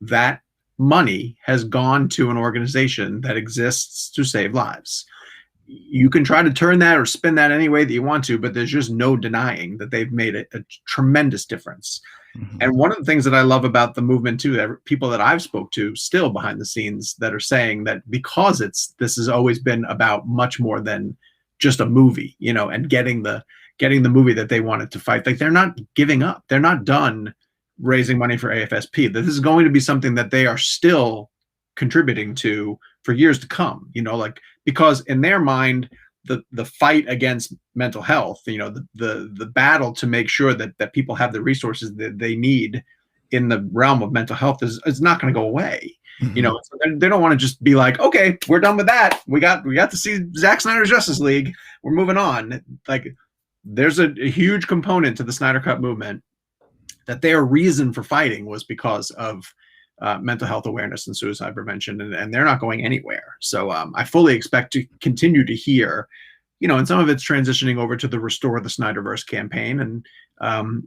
that money has gone to an organization that exists to save lives. You can try to turn that or spin that any way that you want to, but there's just no denying that they've made a tremendous difference. Mhm. And one of the things that I love about the movement too, that people that I've spoke to still behind the scenes that are saying that because this has always been about much more than just a movie, and getting the movie that they wanted to fight. Like, they're not giving up. They're not done raising money for AFSP. This is going to be something that they are still contributing to for years to come, like, because in their mind, the fight against mental health, the battle to make sure that people have the resources that they need in the realm of mental health is not going to go away. Mhm. So they don't want to just be like, okay, we're done with that. We got to see Zack Snyder's Justice League. We're moving on. Like, there's a huge component to the Snyder Cut movement that their reason for fighting was because of mental health awareness and suicide prevention, and they're not going anywhere. So I fully expect to continue to hear, and some of it's transitioning over to the Restore the Snyderverse campaign. And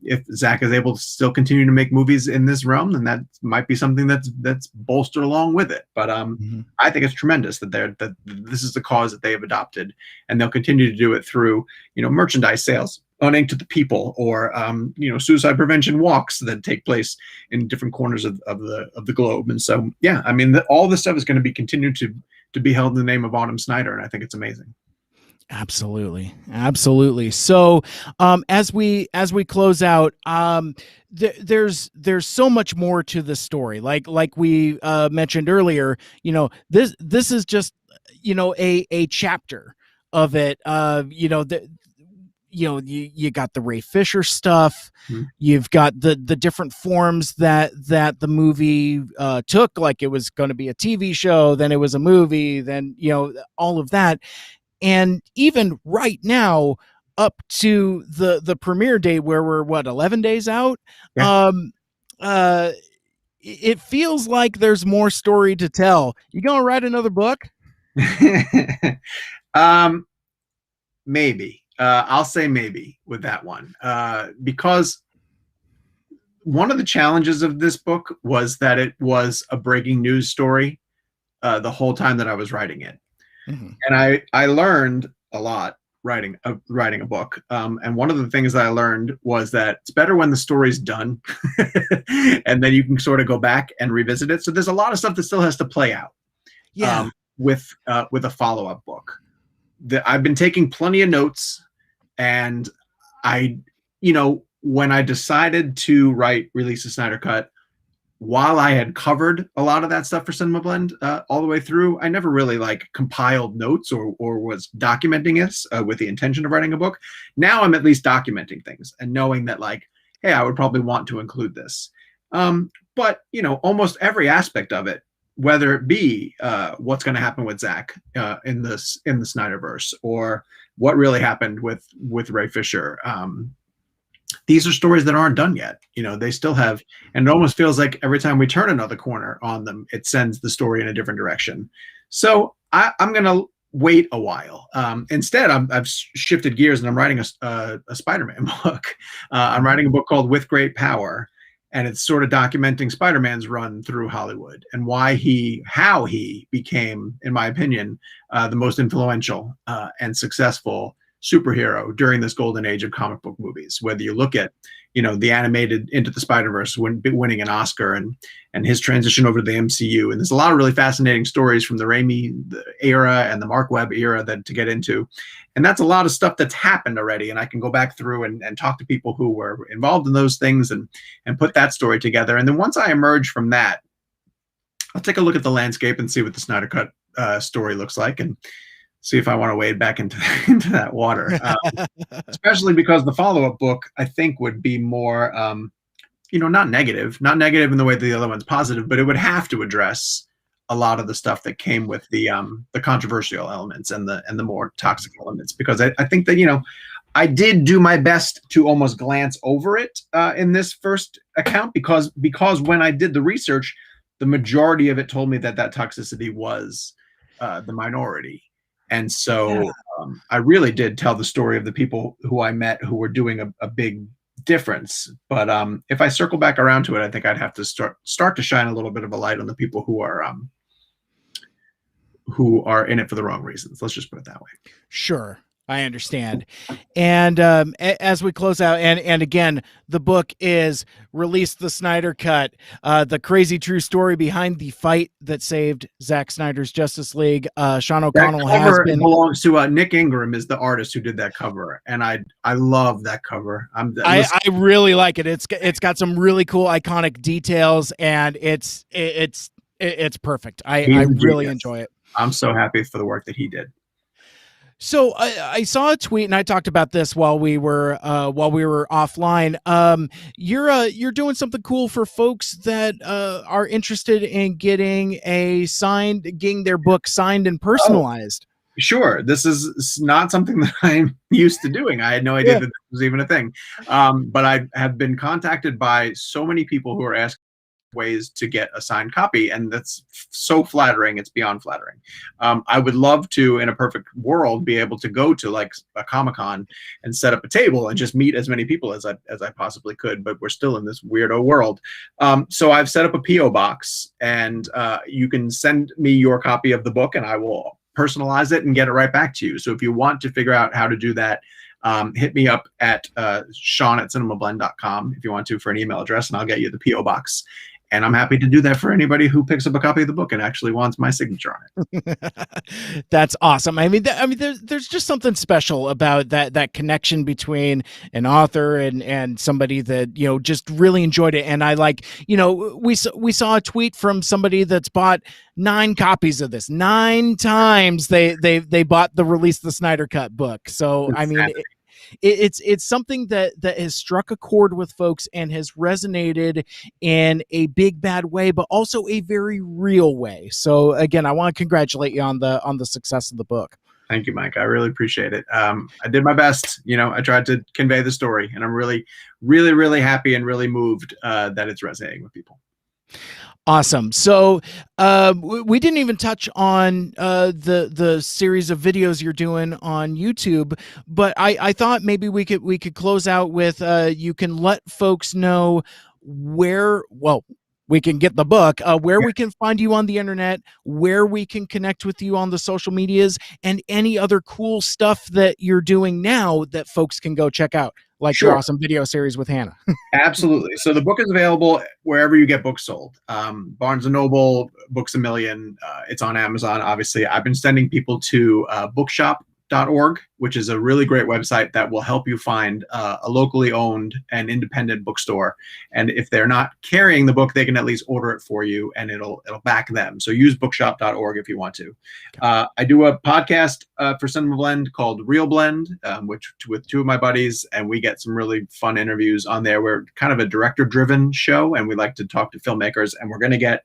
if Zack is able to still continue to make movies in this realm, then that might be something that's bolstered along with it. But Mhm. I think it's tremendous that this is the cause that they have adopted, and they'll continue to do it through merchandise sales unaimed to the people, or suicide prevention walks that take place in different corners of the globe. And so, yeah, I mean, all this stuff is going to be continued to be held in the name of Autumn Snyder, and I think it's amazing. Absolutely, absolutely. So, as we close out, there's so much more to the story. Like we mentioned earlier, this is just a chapter of it. You got the Ray Fisher stuff. Mhm. You've got the different forms that the movie took. Like it was going to be a TV show, then it was a movie, then all of that. And even right now, up to the premiere date, where we're 11 days out, Yeah. uh it feels like there's more story to tell. You gonna write another book? um, maybe. I'll say maybe with that one, because one of the challenges of this book was that it was a breaking news story the whole time that I was writing it. Mm-hmm. And I learned a lot writing a book. And one of the things that I learned was that it's better when the story's done, and then you can sort of go back and revisit it. So there's a lot of stuff that still has to play out. Yeah. With a follow-up book. I've been taking plenty of notes, and when I decided to release a Snyder Cut, while I had covered a lot of that stuff for CinemaBlend all the way through, I never really compiled notes or was documenting this with the intention of writing a book. Now I'm at least documenting things and knowing that hey, I would probably want to include this. But almost every aspect of it, whether it be what's going to happen with Zack in the Snyderverse, or what really happened with Ray Fisher. These are stories that aren't done yet. They still have, and it almost feels like every time we turn another corner on them, it sends the story in a different direction. So I'm going to wait a while. Instead, I've shifted gears and I'm writing a Spider-Man book. I'm writing a book called With Great Power, and it's sort of documenting Spider-Man's run through Hollywood and how he became, in my opinion, the most influential and successful superhero during this golden age of comic book movies. Whether you look at the animated Into the Spider-Verse winning an Oscar, and his transition over to the MCU, and there's a lot of really fascinating stories from the Raimi era and the Mark Webb era to get into, and that's a lot of stuff that's happened already, and I can go back through and talk to people who were involved in those things and put that story together. And then once I emerge from that, I'll take a look at the landscape and see what the Snyder Cut story looks like, and see if I want to wade back into that water. Especially because the follow-up book, I think, would be more, not negative in the way that the other one's positive, but it would have to address a lot of the stuff that came with the controversial elements and the more toxic elements. Because I think that I did do my best to almost glance over it in this first account, because when I did the research, the majority of it told me that toxicity was the minority. And so I really did tell the story of the people who I met who were doing a big difference. But if I circle back around to it, I think I'd have to start to shine a little bit of a light on the people who are in it for the wrong reasons. Let's just put it that way. Sure. I understand. And as we close out, and again, the book is Release the Snyder Cut, the crazy true story behind the fight that saved Zack Snyder's Justice League. Sean O'Connell has been... belongs to Nick Ingram, is the artist who did that cover, and I love that cover. I really like it. It's got some really cool iconic details, and it's perfect. I really enjoy it. I'm so happy for the work that he did. So I saw a tweet, and I talked about this while we were offline. You're doing something cool for folks that are interested in getting their book signed and personalized. Oh, sure, this is not something that I'm used to doing. I had no idea that this was even a thing. But I have been contacted by so many people who are asking ways to get a signed copy, and that's so flattering. It's beyond flattering. I would love to, in a perfect world, be able to go to a Comic-Con and set up a table and just meet as many people as I possibly could, but we're still in this weirdo world. So I've set up a PO box, and you can send me your copy of the book and I will personalize it and get it right back to you. So if you want to figure out how to do that, hit me up at Sean@cinemablend.com if you want to for an email address, and I'll get you the PO box. And I'm happy to do that for anybody who picks up a copy of the book and actually wants my signature on it. That's awesome. I mean, there's just something special about that connection between an author and somebody that, just really enjoyed it. And I like, we saw a tweet from somebody that's bought 9 copies of this. 9 times they bought the Release the Snyder Cut book. So, I mean, it's something that has struck a chord with folks and has resonated in a big bad way, but also a very real way. So again, I want to congratulate you on the success of the book. Thank you, Mike. I really appreciate it. I did my best. I tried to convey the story, and I'm really, really, really happy and really moved that it's resonating with people. Awesome. So we didn't even touch on the series of videos you're doing on YouTube, but I thought maybe we could close out with you can let folks know where, well, we can get the book, where we can find you on the internet, where we can connect with you on the social medias, and any other cool stuff that you're doing now that folks can go check out, like your awesome video series with Hannah. Absolutely. So the book is available wherever you get books sold. Barnes & Noble, Books A Million. It's on Amazon, obviously. I've been sending people to bookshop.org, which is a really great website that will help you find a locally owned and independent bookstore. And if they're not carrying the book, they can at least order it for you, and it'll back them. So use bookshop.org if you want to. I do a podcast for CinemaBlend called Real Blend, which with 2 of my buddies, and we get some really fun interviews on there. We're kind of a director-driven show, and we like to talk to filmmakers. And we're going to get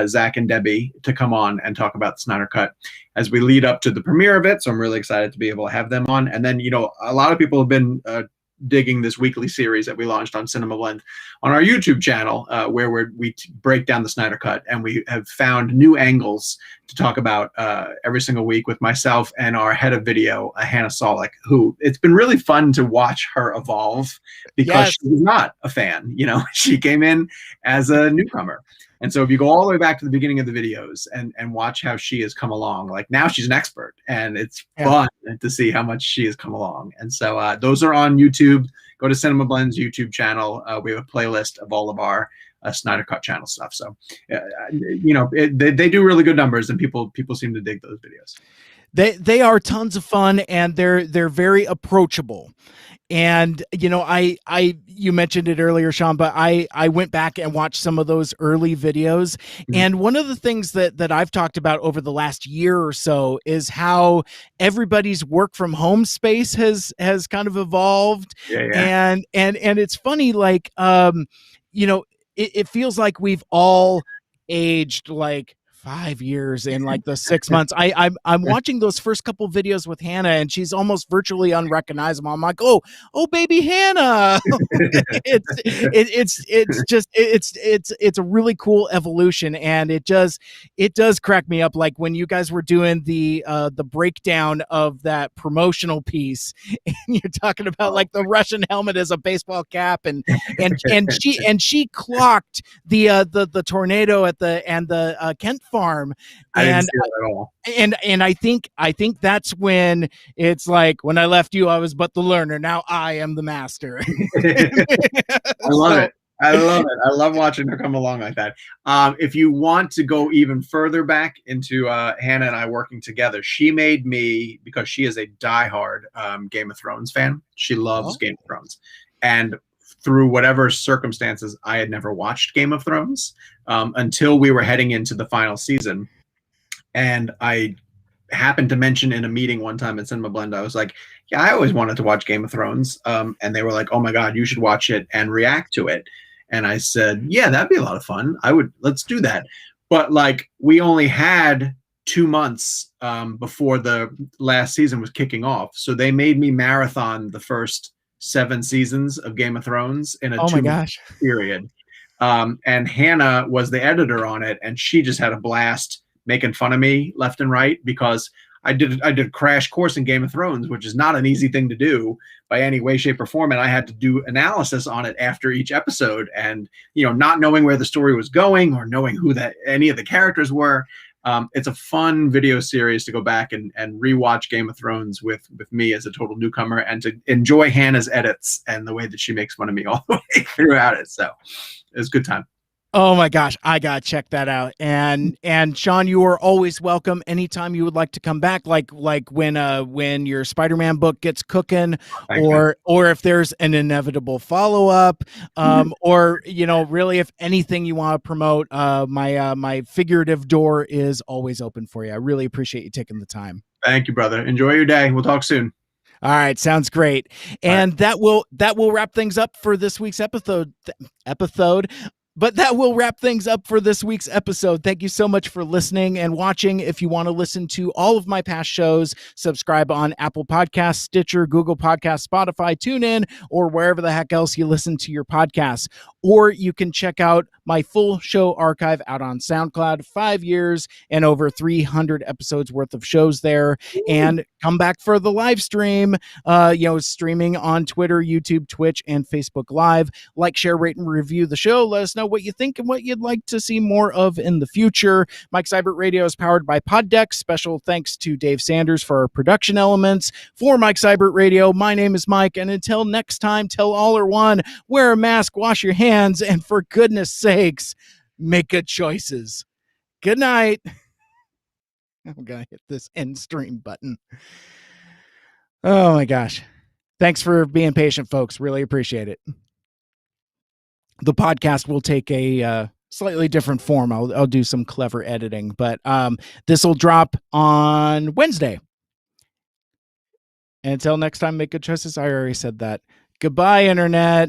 Zack and Debbie to come on and talk about the Snyder Cut as we lead up to the premiere of it. So I'm really excited to be able to have them on. And then, a lot of people have been digging this weekly series that we launched on CinemaBlend on our YouTube channel, where we break down the Snyder Cut, and we have found new angles to talk about every single week with myself and our head of video, Hannah Solik, who it's been really fun to watch her evolve because she was not a fan. She came in as a newcomer. And so if you go all the way back to the beginning of the videos and watch how she has come along, like now she's an expert, and it's fun to see how much she has come along. And so those are on YouTube. Go to CinemaBlend's YouTube channel. We have a playlist of all of our Snyder Cut channel stuff. So, they do really good numbers, and people seem to dig those videos. They are tons of fun, and they're very approachable. And you mentioned it earlier, Sean, but I went back and watched some of those early videos. Mm-hmm. And one of the things that I've talked about over the last year or so is how everybody's work from home space has kind of evolved. And it's funny, like, it feels like we've all aged like 5 years in like the 6 months. I'm watching those first couple videos with Hannah, and she's almost virtually unrecognizable. I'm like, oh, baby Hannah. It's a really cool evolution, and it does crack me up. Like when you guys were doing the breakdown of that promotional piece, and you're talking about like the Russian helmet as a baseball cap, and she clocked the tornado at the Kent farm. I didn't see that at all. And I think that's when it's like, when I left you, I was but the learner. Now I am the master. I love it. I love watching her come along like that. If you want to go even further back into Hannah and I working together, she made me, because she is a diehard Game of Thrones fan. She loves Game of Thrones. And through whatever circumstances, I had never watched Game of Thrones until we were heading into the final season. And I happened to mention in a meeting one time at CinemaBlend, I was like, yeah, I always wanted to watch Game of Thrones. And they were like, oh my God, you should watch it and react to it. And I said, yeah, that'd be a lot of fun. Let's do that. But like, we only had 2 months before the last season was kicking off. So they made me marathon the first 7 seasons of Game of Thrones in a 2-month period. And Hannah was the editor on it, and she just had a blast making fun of me left and right, because I did a crash course in Game of Thrones, which is not an easy thing to do by any way, shape, or form. And I had to do analysis on it after each episode, and not knowing where the story was going or knowing who any of the characters were. It's a fun video series to go back and rewatch Game of Thrones with me as a total newcomer, and to enjoy Hannah's edits and the way that she makes fun of me all the way throughout it. So it was a good time. Oh my gosh, I gotta check that out. And Sean, you are always welcome anytime you would like to come back. Like when your Spider-Man book gets cooking, Thanks, man. or if there's an inevitable follow-up, or really if anything you want to promote, my figurative door is always open for you. I really appreciate you taking the time. Thank you, brother. Enjoy your day. We'll talk soon. All right, sounds great. Bye. And that will wrap things up for this week's episode. But that will wrap things up for this week's episode. Thank you so much for listening and watching. If you want to listen to all of my past shows, subscribe on Apple Podcasts, Stitcher, Google Podcasts, Spotify, TuneIn, or wherever the heck else you listen to your podcasts. Or you can check out my full show archive out on SoundCloud, 5 years and over 300 episodes worth of shows there. And come back for the live stream, streaming on Twitter, YouTube, Twitch, and Facebook Live. Like, share, rate, and review the show. Let us know what you think and what you'd like to see more of in the future. Mike Seibert Radio is powered by Poddeck. Special thanks to Dave Sanders for our production elements. For Mike Seibert Radio, my name is Mike, and until next time, tell all or one, wear a mask, wash your hands, and for goodness sakes, make good choices. Good night. I'm gonna hit this end stream button. Oh my gosh. Thanks for being patient, folks. Really appreciate it. The podcast will take a slightly different form. I'll do some clever editing, but this will drop on Wednesday. And until next time, make good choices. I already said that. Goodbye, Internet.